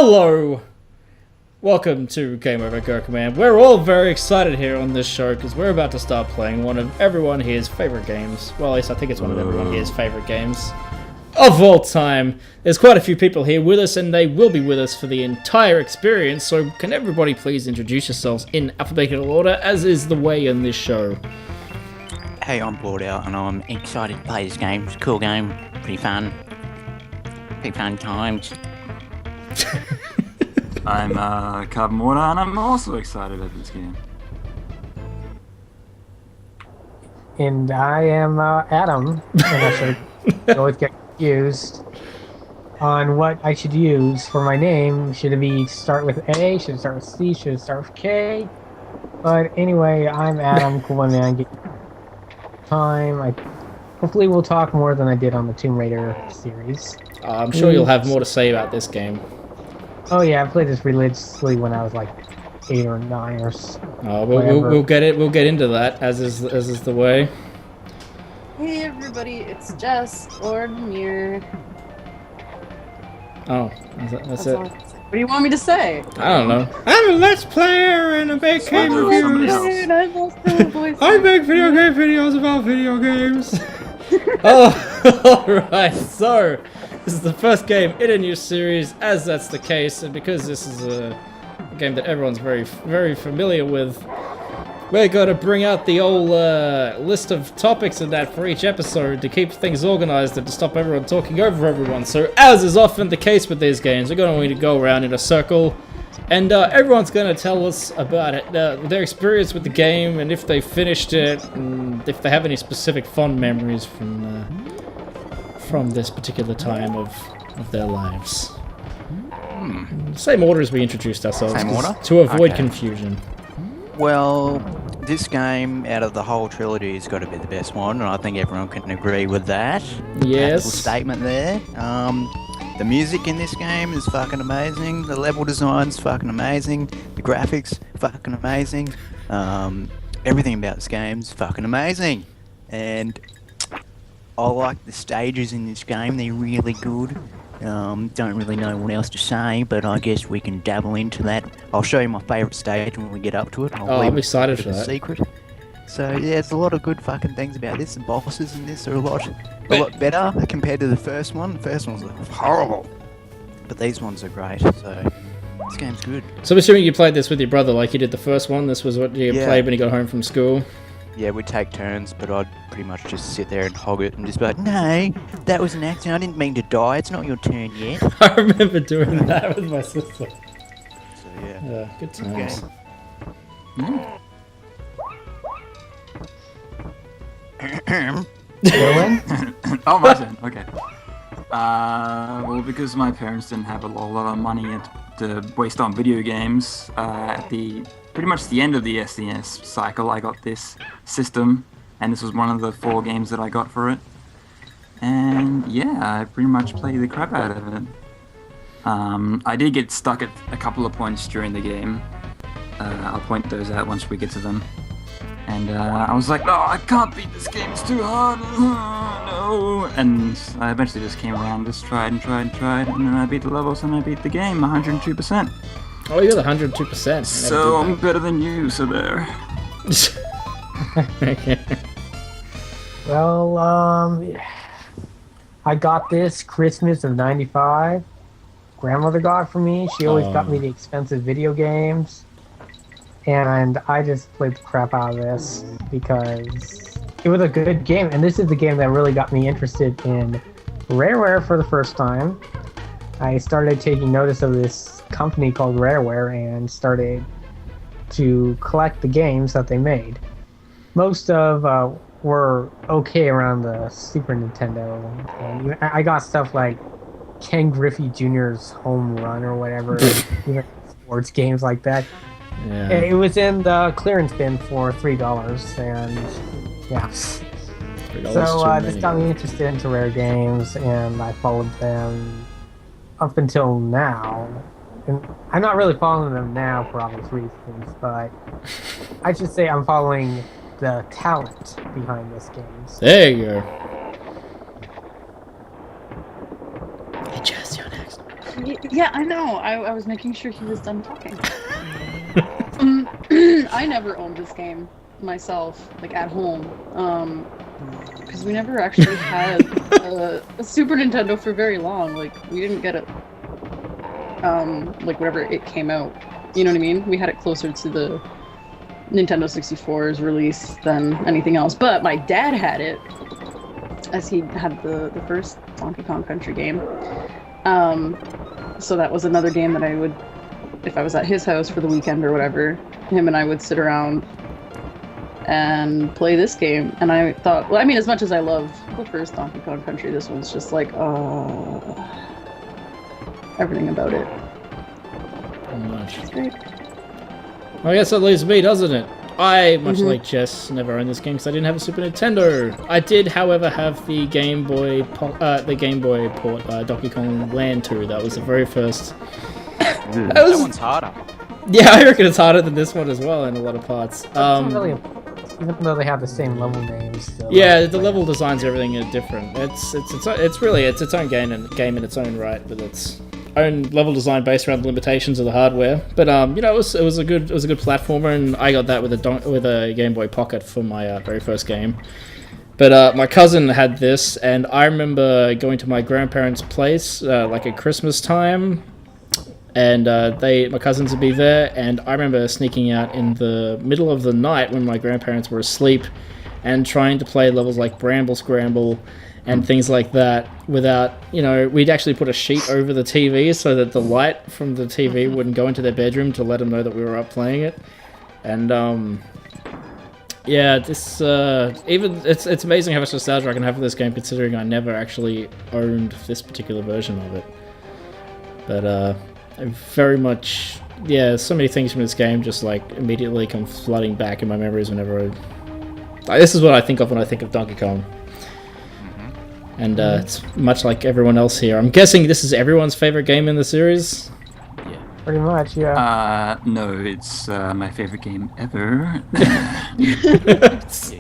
Hello! Welcome to Game Over Gerkinman. We're all very excited here on this show because we're about to start playing one of everyone here's favourite games. Well, at least I think it's one of everyone here's favourite games of all time. There's quite a few people here with us and they will be with us for the entire experience, so can everybody please introduce yourselves in alphabetical order, as is the way in this show. Hey, I'm bored out and I'm excited to play this game. It's a cool game, pretty fun times. I'm Carbon Water and I'm also excited about this game. And I am Adam, and I should always get confused on what I should use for my name. Should it be start with A? Should it start with C? Should it start with K? But anyway, I'm Adam, cool man. Get time. Hopefully we'll talk more than I did on the Tomb Raider series. I'm sure you'll have more to say about this game. Oh yeah, I played this religiously when I was like 8 or 9 or so. We'll get into that as is the way. Hey everybody, it's Jess or Mir. Oh, that's it. What do you want me to say? I don't know. I'm a Let's Player and I make game reviews. I make video game videos about video games. Oh, alright, so this is the first game in a new series, as that's the case, and because this is a game that everyone's very, very familiar with, we're going to bring out the old list of topics and that for each episode to keep things organized and to stop everyone talking over everyone. So, as is often the case with these games, we're going to go around in a circle, and everyone's going to tell us about it, their experience with the game, and if they finished it, and if they have any specific fond memories from this particular time of their lives. Same order as we introduced ourselves. Same order? To avoid Okay. confusion. Well, this game out of the whole trilogy has got to be the best one, and I think everyone can agree with that. Yes. That little statement there. The music in this game is fucking amazing. The level design's fucking amazing. The graphics fucking amazing. Everything about this game's fucking amazing. And I like the stages in this game. They're really good. Don't really know what else to say, but I guess we can dabble into that. I'll show you my favourite stage when we get up to it. I'm excited for that. Secret. So yeah, there's a lot of good fucking things about this. The bosses in this are a lot better compared to the first one. The first one was horrible, but these ones are great. So this game's good. So I'm assuming you played this with your brother like you did the first one. This was what you played when you got home from school. Yeah, we'd take turns, but I'd pretty much just sit there and hog it and just be like, no, that was an accident. I didn't mean to die. It's not your turn yet. I remember doing that with my sister. So yeah. Yeah, good times. Oh, my turn. Okay. Well, because my parents didn't have a lot of money to waste on video games, at pretty much the end of the SNES cycle, I got this system, and this was one of the 4 games that I got for it. And yeah, I pretty much played the crap out of it. I did get stuck at a couple of points during the game. I'll point those out once we get to them. And I was like, no, I can't beat this game, it's too hard, no. And I eventually just came around, just tried, and then I beat the levels and I beat the game 102%. Oh, you're the 102%. So I'm better than you, so there. Well, I got this Christmas of '95. Grandmother got it for me. She always got me the expensive video games. And I just played the crap out of this because it was a good game. And this is the game that really got me interested in Rareware for the first time. I started taking notice of this company called Rareware and started to collect the games that they made. Most of were okay around the Super Nintendo. And I got stuff like Ken Griffey Jr.'s Home Run or whatever, even sports games like that. Yeah. And it was in the clearance bin for $3, and yeah. So this got me interested into rare games, and I followed them up until now. And I'm not really following them now for obvious reasons, but I should say I'm following the talent behind this game. There you go. Hey, Jess, you're next. Yeah, I know. I was making sure he was done talking. I never owned this game myself, like at home, because we never actually had a Super Nintendo for very long. Like we didn't get it, like whenever it came out. You know what I mean? We had it closer to the Nintendo 64's release than anything else. But my dad had it, as he had the first Donkey Kong Country game. So that was another game that I would, if I was at his house for the weekend or whatever, him and I would sit around and play this game. And I thought, well, I mean, as much as I love the first Donkey Kong Country, this one's just like, everything about it. It's great. I guess that leaves me, doesn't it? I, much like Jess, never owned this game because I didn't have a Super Nintendo. I did, however, have the Game Boy port, Donkey Kong Land 2. That was the very first. That one's harder. Yeah, I reckon it's harder than this one as well in a lot of parts. Really, even though they have the same level names. Still, Yeah, the level designs, everything are different. It's really its own game in its own right, with its own level design based around the limitations of the hardware. But you know, it was a good platformer, and I got that with a Game Boy Pocket for my very first game. But my cousin had this, and I remember going to my grandparents' place like at Christmas time, and my cousins would be there, and I remember sneaking out in the middle of the night when my grandparents were asleep, and trying to play levels like Bramble Scramble and things like that without, you know, we'd actually put a sheet over the TV so that the light from the TV wouldn't go into their bedroom to let them know that we were up playing it. And yeah, this even it's amazing how much nostalgia I can have for this game, considering I never actually owned this particular version of it. But I very much, yeah, so many things from this game just like immediately come flooding back in my memories whenever this is what I think of when I think of Donkey Kong. And it's much like everyone else here. I'm guessing this is everyone's favorite game in the series? Yeah. Pretty much, yeah. No, it's my favorite game ever. Yeah,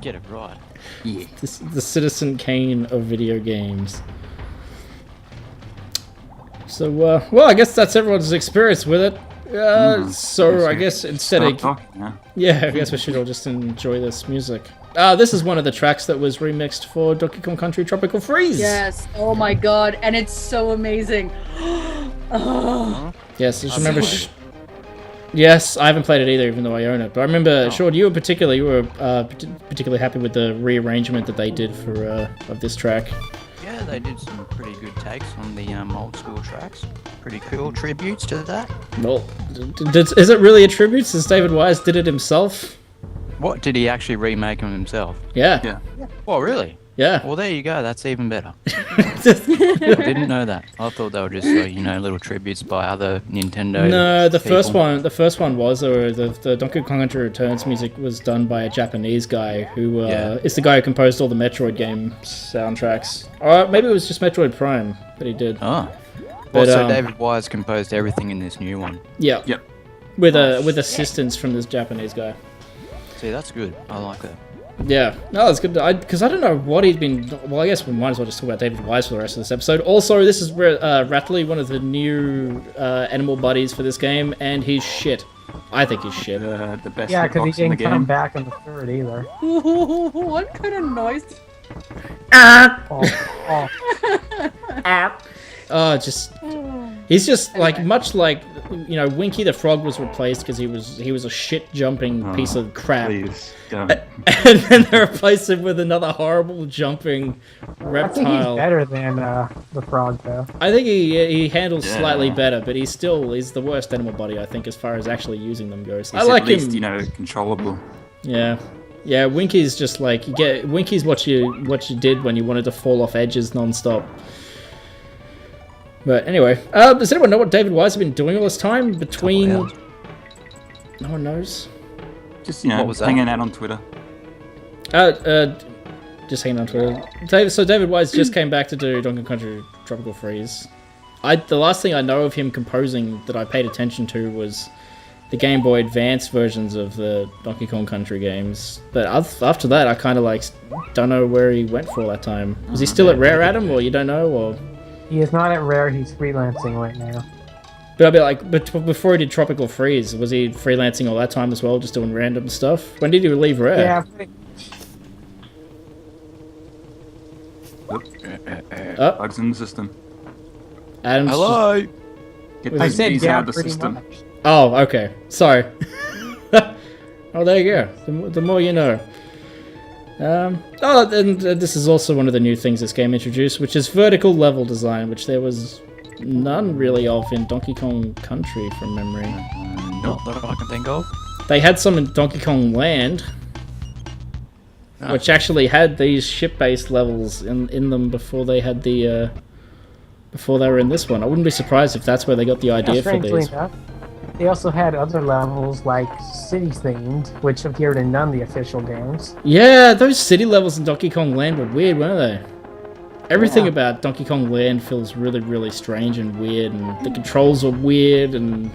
get it right. Yeah. The Citizen Kane of video games. So, well, I guess that's everyone's experience with it. So I guess instead of... talking, huh? Yeah, I guess we should all just enjoy this music. This is one of the tracks that was remixed for Donkey Kong Country Tropical Freeze. Yes. Oh my god, and it's so amazing. Yes, just remember... Yes, I haven't played it either, even though I own it. But I remember, Sean, you were particularly happy with the rearrangement that they did for of this track. Yeah, they did some pretty good takes on the old school tracks. Pretty cool tributes to that. Well, is it really a tribute since David Wise did it himself? What, did he actually remake them himself? Yeah. Yeah. Oh, really? Yeah. Well, there you go. That's even better. I didn't know that. I thought they were just, little tributes by other Nintendo. No, the people. first one was, or the Donkey Kong Country Returns music was done by a Japanese guy who is the guy who composed all the Metroid game soundtracks. Or maybe it was just Metroid Prime that he did. Oh. But, So David Wise composed everything in this new one. Yeah. Yep. With assistance from this Japanese guy. See, that's good. I like that. Yeah, no, that's good. Because I don't know what he'd been. Well, I guess we might as well just talk about David Wise for the rest of this episode. Also, this is Ratley, one of the new animal buddies for this game, and he's shit. I think he's shit. The best Yeah, because he hitbox in the didn't come game. back in the third either. What kind of noise? He's just like much like, you know, Winky the Frog was replaced because he was a shit jumping piece of crap. Please, don't. And then they replaced him with another horrible jumping I think he's reptile. better than the frog, though. I think he handles Yeah. slightly better, but he's the worst animal buddy, I think, as far as actually using them goes. He's I like at least, him. controllable. Yeah. Yeah, Winky's just like Winky's what you did when you wanted to fall off edges non-stop. But anyway, does anyone know what David Wise has been doing all this time between? Oh, No one knows. Just, What was that? hanging out on Twitter. Just hanging on Twitter. David Wise just came back to do Donkey Kong Country Tropical Freeze. The last thing I know of him composing that I paid attention to was the Game Boy Advance versions of the Donkey Kong Country games. But after that, I kind of don't know where he went for all that time. Was he still at Rare Atom, or you don't know, or? He is not at Rare. He's freelancing right now. But I'll be like, but before he did Tropical Freeze, was he freelancing all that time as well, just doing random stuff? When did he leave Rare? Yeah. Oh, Bugs in the system. Adam's Hello. Get I these said bees yeah, out of the pretty system. much. Oh, okay. Sorry. Oh, there you go. The more you know. And this is also one of the new things this game introduced, which is vertical level design, which there was none really of in Donkey Kong Country from memory. Not that I can think of. They had some in Donkey Kong Land, which actually had these ship-based levels in them before they had the before they were in this one. I wouldn't be surprised if that's where they got the idea for Strangely these. enough, they also had other levels like cities themed, which appeared in none of the official games. Yeah, those city levels in Donkey Kong Land were weird, weren't they? Everything Yeah. about Donkey Kong Land feels really, really strange and weird, and the controls are weird, and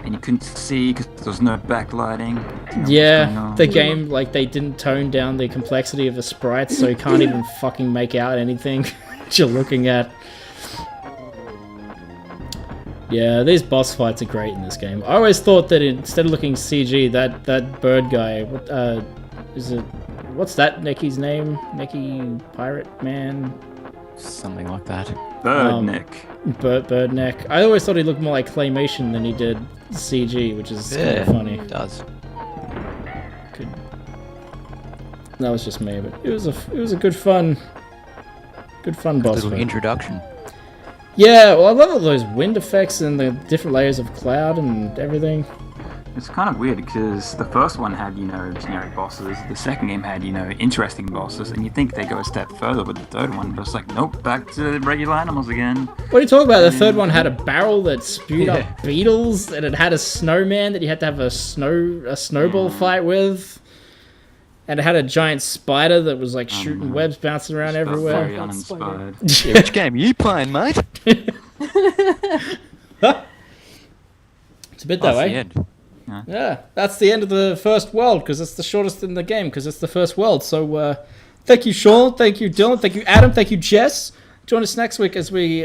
And you couldn't see because there was no backlighting. You know what's going yeah, on. the game, like, they didn't tone down the complexity of the sprites, so you can't even fucking make out anything that you're looking at. Yeah, these boss fights are great in this game. I always thought that instead of looking CG, that bird guy, what's that Necky's name? Necky Pirate Man? Something like that. Bird neck. Bird neck. I always thought he looked more like claymation than he did CG, which is kind of funny. It does. Good. That was just me, but it was a good fun boss Little fight. introduction. Yeah, well, I love all those wind effects and the different layers of cloud and everything. It's kind of weird because the first one had, generic bosses. The second game had, interesting bosses. And you think they go a step further with the third one, but it's like, nope, back to regular animals again. What are you talking about? The third one had a barrel that spewed up beetles, and it had a snowman that you had to have a snowball fight with. And it had a giant spider that was like shooting webs bouncing around Just felt everywhere. Very uninspired. Yeah, which game are you playing, mate? It's a bit that That's way. the end. Yeah, that's the end of the first world because it's the shortest in the game because it's the first world. So thank you, Sean. Thank you, Dylan. Thank you, Adam. Thank you, Jess. Join us next week as we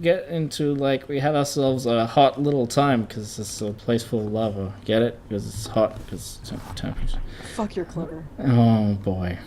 get into, we have ourselves a hot little time because it's a place full of lava. Get it? Because it's hot. Because it's temperature. Fuck, you're clever. Oh, boy.